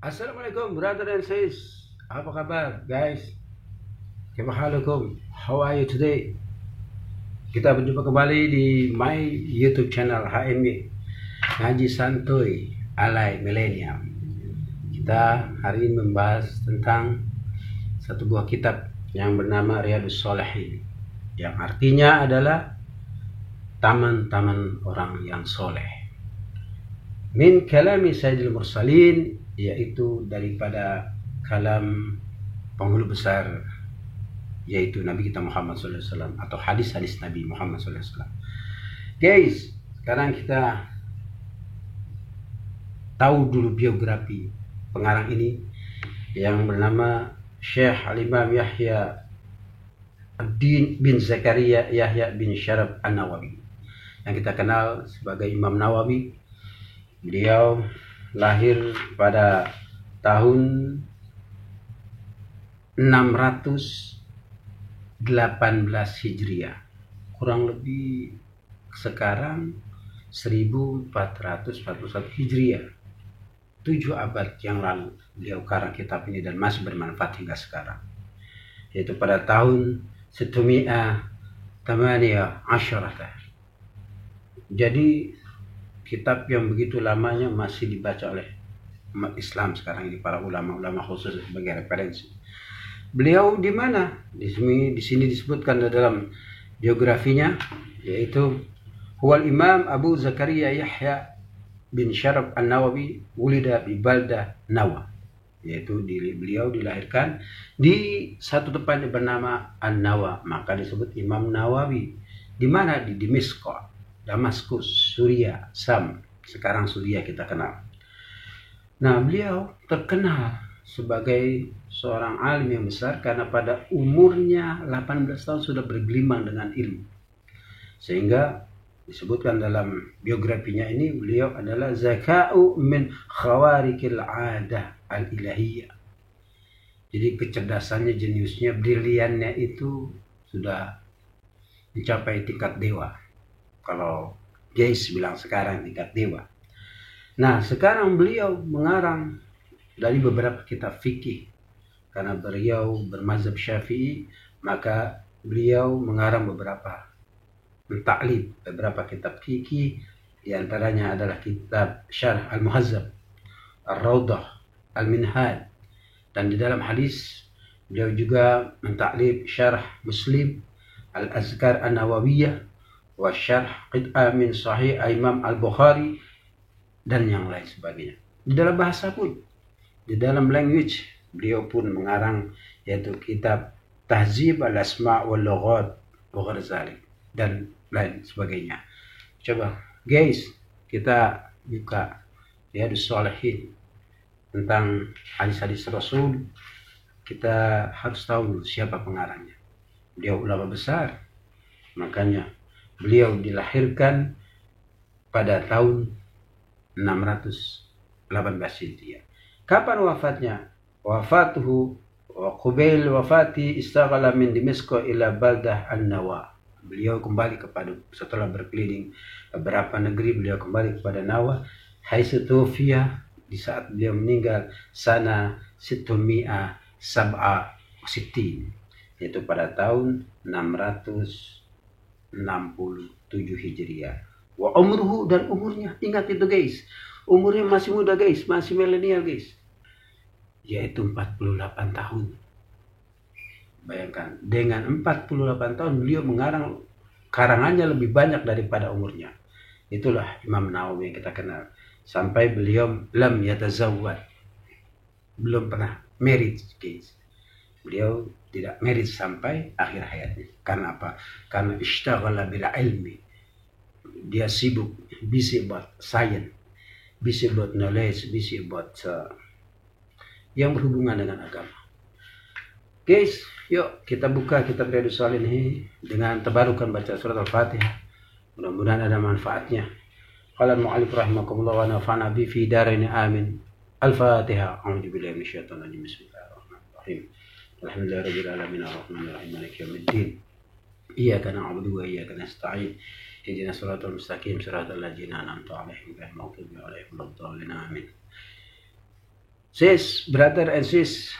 Assalamualaikum brother and sis. Apa kabar guys? Kaifahalukum? How are you today? Kita berjumpa kembali di my YouTube channel HMY Ngaji Santuy Alay Millennium. Kita hari ini membahas tentang satu buah kitab yang bernama Riyadhus Shalihin, yang artinya adalah taman-taman orang yang soleh. Min kalami Sayyidil Mursalin, yaitu daripada kalam penghulu besar, yaitu Nabi kita Muhammad SAW, atau hadis-hadis Nabi Muhammad SAW. Guys, sekarang kita tahu dulu biografi pengarang ini yang bernama Syekh Al-Imam Yahya Ad-Din bin Zakaria Yahya bin Syaraf An-Nawawi, yang kita kenal sebagai Imam Nawawi. Beliau lahir pada tahun 618 Hijriah, kurang lebih sekarang 1441 Hijriah. 7 abad yang lalu beliau karang kitab ini dan masih bermanfaat hingga sekarang, yaitu pada tahun 618. Jadi kitab yang begitu lamanya masih dibaca oleh umat Islam sekarang ini, para ulama-ulama khusus sebagai referensi. Beliau di mana? Di sini disebutkan dalam biografinya, yaitu huwal Imam Abu Zakaria Yahya bin Syaraf An-Nawawi wulida bi baldah Nawa, yaitu beliau dilahirkan di satu tempat yang bernama An-Nawa, maka disebut Imam Nawawi. Di mana? Di Damaskus, Suriah, Sam. Sekarang Suriah kita kenal. Nah, beliau terkenal sebagai seorang alim yang besar karena pada umurnya 18 tahun sudah bergelimang dengan ilmu. Sehingga disebutkan dalam biografinya ini, beliau adalah zaka'u min khawarikil adah al-ilahiyah. Jadi kecerdasannya, jeniusnya, briliannya itu sudah mencapai tingkat dewa. Kalau Jais bilang sekarang tingkat dewa. Nah, sekarang beliau mengarang dari beberapa kitab fikih. Karena beliau bermazhab Syafi'i, maka beliau mengarang beberapa kitab fikih. Di antaranya adalah kitab Syarh Al-Muhazzab, Ar-Rawdah, Al-Minhaj. Dan di dalam hadis beliau juga mentaklif Syarh Muslim, Al-Azkar An-Nawawiyah, wa syarh qit'ah min sahih Imam Al-Bukhari, dan yang lain sebagainya. Di dalam bahasa pun, di dalam language, beliau pun mengarang, yaitu kitab Tahzib Al-Asma' wal Lughat wa Ghazali, dan lain sebagainya. Coba guys, kita buka Riyadhus Shalihin tentang hadis-hadis Rasul. Kita harus tahu siapa pengarangnya. Beliau ulama besar, makanya beliau dilahirkan pada tahun 618 Hijriah. Kapan wafatnya? Wafatuhu wa qubail wafati istaghala min Dimashq ila baldah An-Nawa. Beliau kembali setelah berkeliling beberapa negeri, beliau kembali kepada Nawa. Haitsu tufiya, di saat beliau meninggal, sana 667, yaitu pada tahun 667 Hijriah. Wa umruhu, dan umurnya, ingat itu guys, umurnya masih muda guys, masih milenial guys, yaitu 48 tahun. Bayangkan, dengan 48 tahun beliau mengarang karangannya lebih banyak daripada umurnya. Itulah Imam Nawawi yang kita kenal. Sampai beliau lam yatazawwad, belum pernah married guys. Beliau tidak married sampai akhir hayatnya. Karena apa? Karena ishtaghala bil ilmi. Dia sibuk, busy buat science, busy buat knowledge, busy buat yang berhubungan dengan agama. Guys, yuk kita buka kitab Riyadhus Shalihin ini dengan tabarukan baca surat Al-Fatihah. Mudah-mudahan ada manfaatnya. Qala al-mu'allif rahimakumullah wa nafa'na bi fi darain amin. Al-Fatihah. A'udzu billahi minasyaitonir rajim. Bismillahirrahmanirrahim. Alhamdulillahirabbil alamin arrahmanir rahim maliki yaumiddin. Iyyaka na'budu wa iyyaka nasta'in. Ihdinas siratal mustaqim siratal ladzina an'amta 'alaihim ghairil maghdubi 'alaihim waladdallin. Amin. Sis, brother and sis,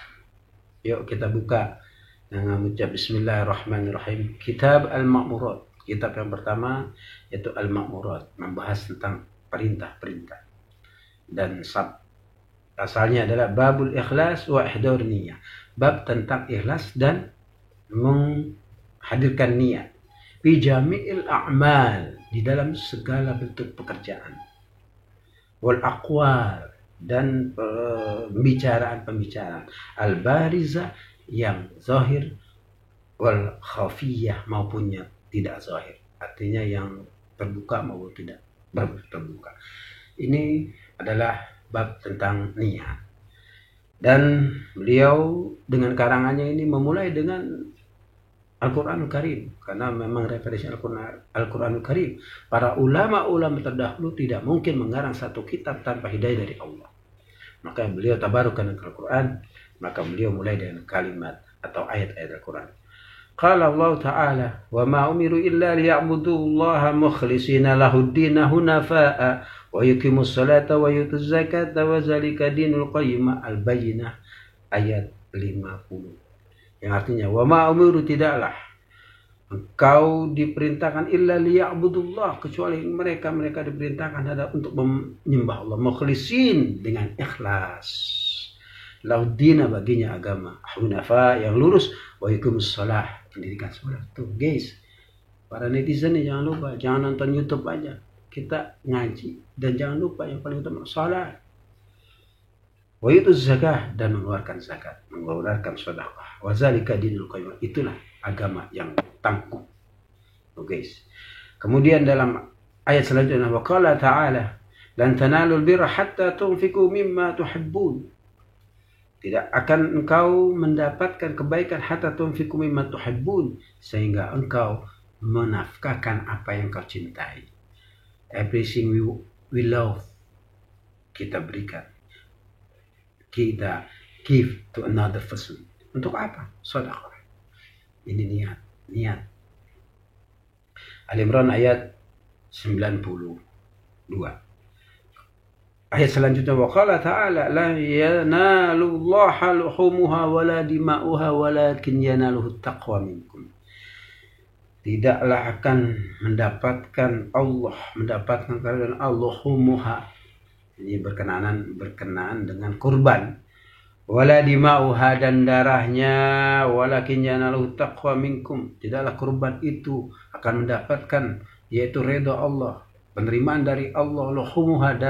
yuk kita buka dengan mengucap Bismillahirrahmanirrahim. Kitab Al-Ma'murat. Kitab yang pertama yaitu Al-Ma'murat, membahas tentang perintah-perintah. Dan asalnya adalah Babul Ikhlas wa Ihdur Niyah. Bab tentang ikhlas dan menghadirkan niat. Fi jami'il a'mal, di dalam segala bentuk pekerjaan. Wal aqwal, dan pembicaraan-pembicaraan. Al-bariza, yang zahir, wal khafiyah, maupun yang tidak zahir. Artinya yang terbuka maupun tidak terbuka. Ini adalah bab tentang niat. Dan beliau dengan karangannya ini memulai dengan Al-Quranul Karim, karena memang referensi Al-Quranul Karim. Para ulama-ulama terdahulu tidak mungkin mengarang satu kitab tanpa hidayah dari Allah. Maka beliau tabarukan dengan Al-Quran, maka beliau mulai dengan kalimat atau ayat-ayat Al-Quran. Qala Allah Ta'ala, wa ma umiru illa liya'budullaha mukhlishina lahuddin hunafa'a wa yuqimus salata wa yutuz zakata wa zalika dinul qayyimah. Al-Bayyinah ayat 50. Yang artinya, wa ma umiru, tidaklah engkau diperintahkan illa liya'budullah, kecuali mereka diperintahkan adalah untuk menyembah Allah, mukhlisin, dengan ikhlas, laudina, baginya agama, hunafa, yang lurus, wa yuqimus shalah, pendidikan salat. Tuh guys, para netizen jangan lupa, jangan nonton YouTube aja, kita ngaji, dan jangan lupa yang paling utama salat. Wa yutuz zakah, dan mengeluarkan zakat, mengeluarkan sedekah. Wa zalika dinul qayyim, itulah agama yang tangguh. Guys. Kemudian dalam ayat selanjutnya, wa qala ta'ala, lan tanalul birra hatta tunfiqu mimma tuhibbun. Tidak akan engkau mendapatkan kebaikan hatta tunfiqu mimma tuhibbun, sehingga engkau menafkahkan apa yang kau cintai. Everything we love, kita berikan, kita give to another person. Untuk apa? Sedekah. Ini niat. Al-Imran ayat 92. Ayat selanjutnya, wa qala ta'ala, la yanalullaha luhumuha wala dima'uha walakin yanaluhu taqwa minkum. Tidaklah akan mendapatkan kalian luhumuha, ini berkenaan dengan kurban, wala dima'uha, dan darahnya, walakin yanaluhu taqwa minkum, tidaklah kurban itu akan mendapatkan yaitu ridha Allah, penerimaan dari Allah, luhumuha,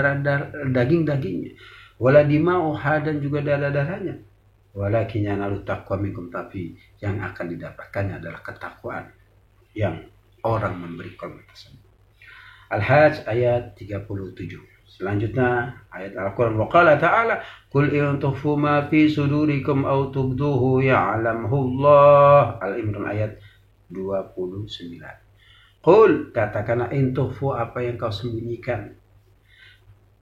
daging-dagingnya, wala dima'uha, dan juga darah-darahnya, walakin yanaluhu taqwa minkum, tapi yang akan didapatkannya adalah ketakwaan yang orang memberi korban tersebut. Al-Hajj ayat 37. Selanjutnya ayat Al-Quran, wa qala ta'ala, qul in tukhfu ma fi sudurikum aw tubduhu ya'lamhu Allah. Al-Imran ayat 29. Qul, katakanlah, in tukhfu, apa yang kau sembunyikan,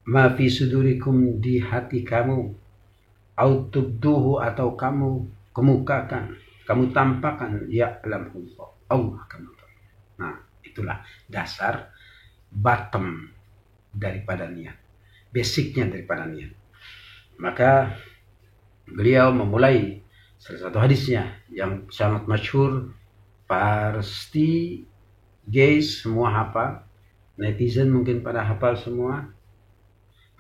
ma fi sudurikum, di hati kamu, aw tubduhu, atau kamu kemukakan, kamu tampakkan, ya'lamhu Allah, Allah akan mengetahui. Nah, itulah dasar, bottom daripada niat, basicnya daripada niat. Maka beliau memulai salah satu hadisnya yang sangat masyhur, pasti guys semua hafal, netizen mungkin pada hafal semua,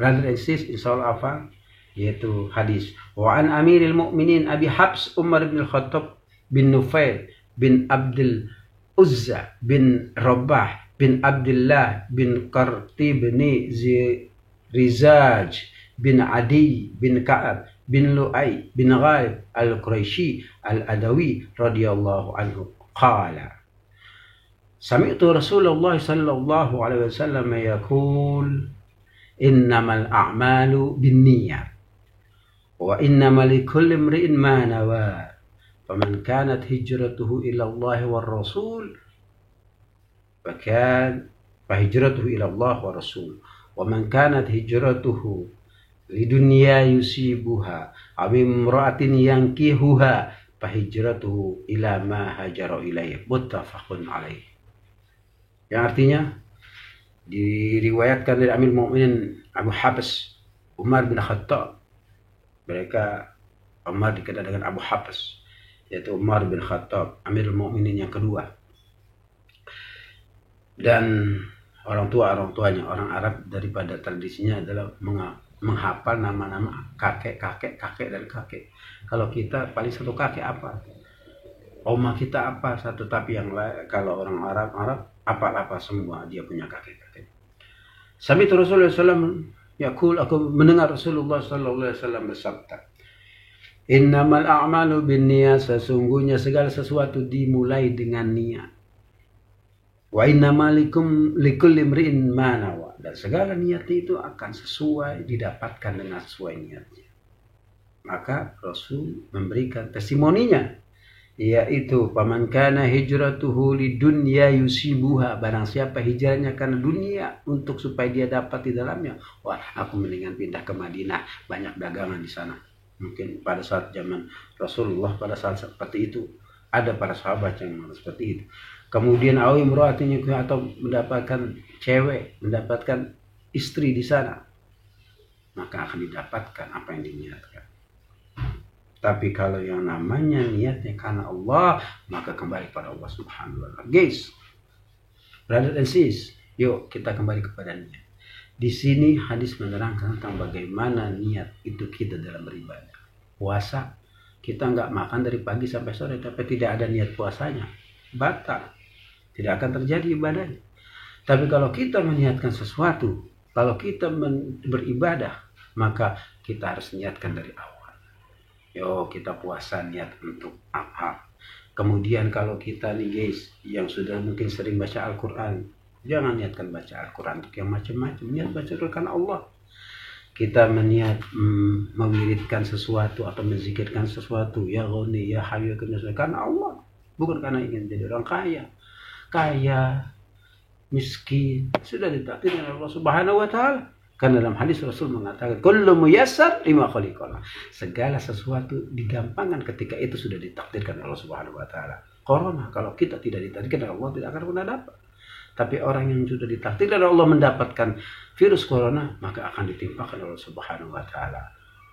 brother and sis insya Allah hafal, yaitu hadis, wa an amiril mu'minin Abi Habs Umar bin Khattab bin Nufail bin Abdul Uzza bin Rabah bin Abdullah bin Qarti bin Rizaj bin Adi bin Ka'ab bin Lu'ay bin Ghalib al-Quraisy al-Adawi radhiyallahu anhu qala, sami'tu Rasulullah sallallahu alaihi wasallam yaqul, innamal a'malu binniyat wa innamal likulli imri'in ma nawa, faman kanat hijratuhu ila Allah war Rasul fahijratuhu ila Allah wa Rasul, wa man kanat hijratuhu lidunya yusibuha aw imra'atin yankihuha fahijratuhu ila ma hajara ilaihi, muttafaqun alaih. Yang artinya diriwayatkan dari Amirul Mukminin Abu Habs Umar bin Khattab Mereka, Umar dikenal dengan Abu Hafs, yaitu Umar bin Khattab, Amirul Mukminin yang kedua. Dan orang tuanya orang Arab daripada tradisinya adalah menghafal nama-nama kakek dan kakek. Kalau kita paling satu kakek apa? Oma kita apa satu, tapi yang lain kalau orang Arab apa semua dia punya kakek. Sami Rasulullah SAW yaqul, aku mendengar Rasulullah SAW bersabda, innamal a'malu binniyat, sesungguhnya segala sesuatu dimulai dengan niat. Wa innamal likulli imri'in ma nawa, dan segala niat itu akan sesuai, didapatkan dengan sesuai niatnya. Maka Rasul memberikan testimoninya, yaitu paman kana hijratuhu lidunya yusibuha, barang siapa hijrahnya karena dunia untuk supaya dia dapat di dalamnya, wah aku mendingan pindah ke Madinah, banyak dagangan di sana. Mungkin pada saat zaman Rasulullah pada saat seperti itu ada para sahabat yang seperti itu. Kemudian awi imra'atin, atau mendapatkan cewek, mendapatkan istri di sana, maka akan didapatkan apa yang diniatkan. Tapi kalau yang namanya niatnya karena Allah, maka kembali pada Allah Subhanahu wa Ta'ala. Guys, brother and sis, yuk kita kembali kepada niat. Di sini hadis menerangkan tentang bagaimana niat itu kita dalam beribadah. Puasa, kita nggak makan dari pagi sampai sore, tapi tidak ada niat puasanya, batal, tidak akan terjadi ibadahnya. Tapi kalau kita meniatkan sesuatu, kalau kita beribadah, maka kita harus niatkan dari awal. Yo, kita puasa niat untuk apa? Kemudian kalau kita nih guys, yang sudah mungkin sering baca Al-Quran, jangan niatkan baca Al-Quran untuk yang macam-macam. Niat baca Al-Quran Allah. Kita meniat mewiridkan sesuatu atau menzikirkan sesuatu, ya Ghani, ya Hayyu, karena Allah, bukan karena ingin jadi orang kaya, miskin, sudah ditakdirkan oleh Allah Subhanahu wa Ta'ala. Karena dalam hadis Rasul mengatakan, kullu muyassar lima khuliqalah, segala sesuatu digampangkan ketika itu sudah ditakdirkan oleh Allah Subhanahu wa Ta'ala. Corona, kalau kita tidak ditakdirkan oleh Allah, tidak akan pernah dapat. Tapi orang yang sudah ditakdirkan oleh Allah mendapatkan virus corona, maka akan ditimpakan oleh Allah Subhanahu wa Ta'ala.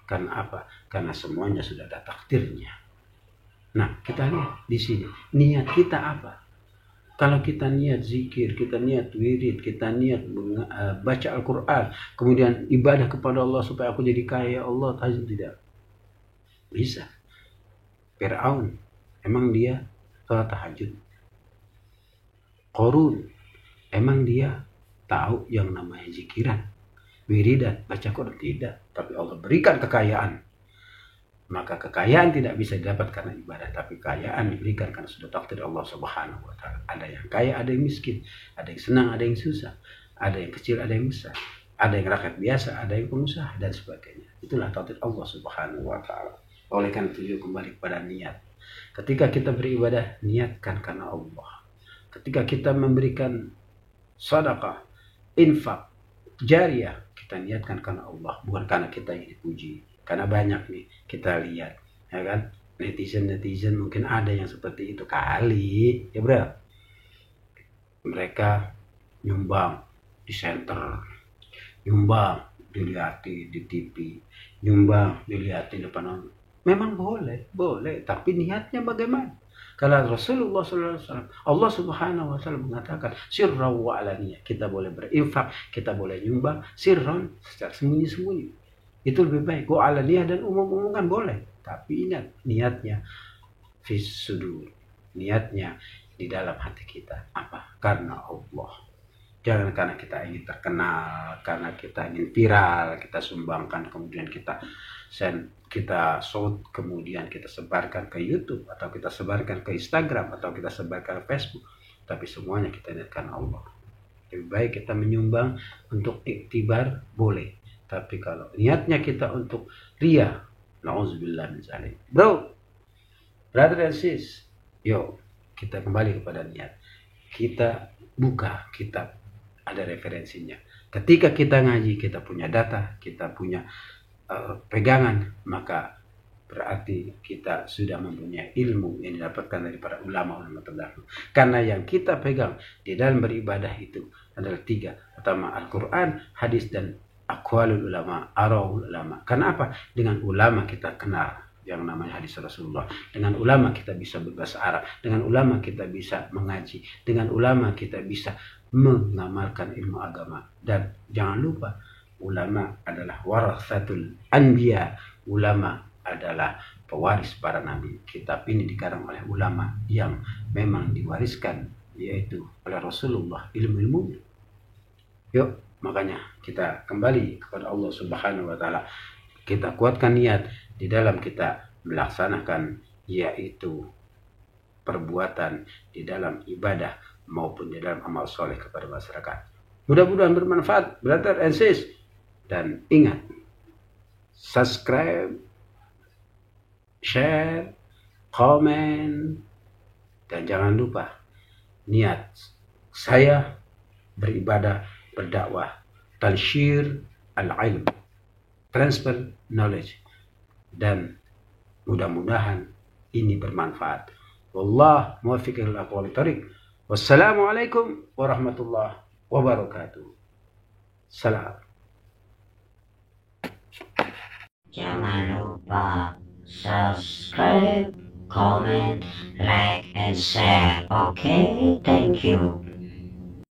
Karena apa? Karena semuanya sudah ada takdirnya. Nah, kita lihat di sini, niat kita apa? Kalau kita niat zikir, kita niat wirid, kita niat baca Al-Quran, kemudian ibadah kepada Allah supaya aku jadi kaya, Allah tidak bisa. Fir'aun, emang dia sholat tahajud? Qarun, emang dia tahu yang namanya zikiran, wiridan, baca Quran? Tidak. Tapi Allah berikan kekayaan. Maka kekayaan tidak bisa didapat karena ibadah, tapi kekayaan diberikan karena sudah takdir Allah Subhanahu wa Ta'ala. Ada yang kaya, ada yang miskin, ada yang senang, ada yang susah, ada yang kecil, ada yang besar, ada yang rakyat biasa, ada yang pengusaha, dan sebagainya. Itulah takdir Allah Subhanahu wa Ta'ala. Oleh karena itu kembali kepada niat. Ketika kita beribadah, niatkan karena Allah. Ketika kita memberikan sedekah, infak, jariah, kita niatkan karena Allah, bukan karena kita ingin dipuji. Karena banyak nih kita lihat, ya kan, netizen mungkin ada yang seperti itu kali, ya bro. Mereka nyumbang di center, nyumbang dilihatin di TV, nyumbang dilihatin depan orang. Memang boleh, tapi niatnya bagaimana? Kalau Rasulullah SAW, Allah Subhanahu wa Ta'ala mengatakan sirran wa alaniyah, kita boleh berinfak, kita boleh nyumbang sirran, secara sembunyi-sembunyi. Itu lebih baik. Go alaniyah dan umum kan boleh, tapi ingat niatnya fis sudur, niatnya di dalam hati kita. Apa? Karena Allah. Jangan karena kita ingin terkenal, karena kita ingin viral, kita sumbangkan, kemudian kita shoot, kemudian kita sebarkan ke YouTube, atau kita sebarkan ke Instagram, atau kita sebarkan ke Facebook. Tapi semuanya kita niatkan Allah. Lebih baik kita menyumbang untuk iktibar, boleh. Tapi kalau niatnya kita untuk ria, na'udzubillah min dzalik. Bro, brother and sis, yo, kita kembali kepada niat. Kita buka kitab, ada referensinya. Ketika kita ngaji, kita punya data, kita punya pegangan, maka berarti kita sudah mempunyai ilmu yang didapatkan dari para ulama-ulama terdahulu. Karena yang kita pegang di dalam beribadah itu adalah 3. Pertama, Al-Quran, hadis, dan aqwalul ulama, arahul ulama. Kenapa? Dengan ulama kita kenal yang namanya hadis Rasulullah. Dengan ulama kita bisa berbahasa Arab. Dengan ulama kita bisa mengaji. Dengan ulama kita bisa mengamalkan ilmu agama. Dan jangan lupa, ulama adalah warathatul anbiya. Ulama adalah pewaris para nabi. Kitab ini dikarang oleh ulama yang memang diwariskan, yaitu oleh Rasulullah, ilmu-ilmu. Yuk, makanya kita kembali kepada Allah Subhanahu wa Ta'ala. Kita kuatkan niat di dalam kita melaksanakan, yaitu perbuatan di dalam ibadah maupun di dalam amal soleh kepada masyarakat. Mudah-mudahan bermanfaat, brother and sis. Dan ingat, subscribe, share, komen, dan jangan lupa niat saya beribadah, berdakwah, tansyir al-ilm, transfer knowledge, dan mudah-mudahan ini bermanfaat. Wallah muwaffiq ila aqwamit thoriq. Wassalamualaikum warahmatullahi wabarakatuh. Salam. Jangan lupa subscribe, comment, like, and share. Okay, thank you.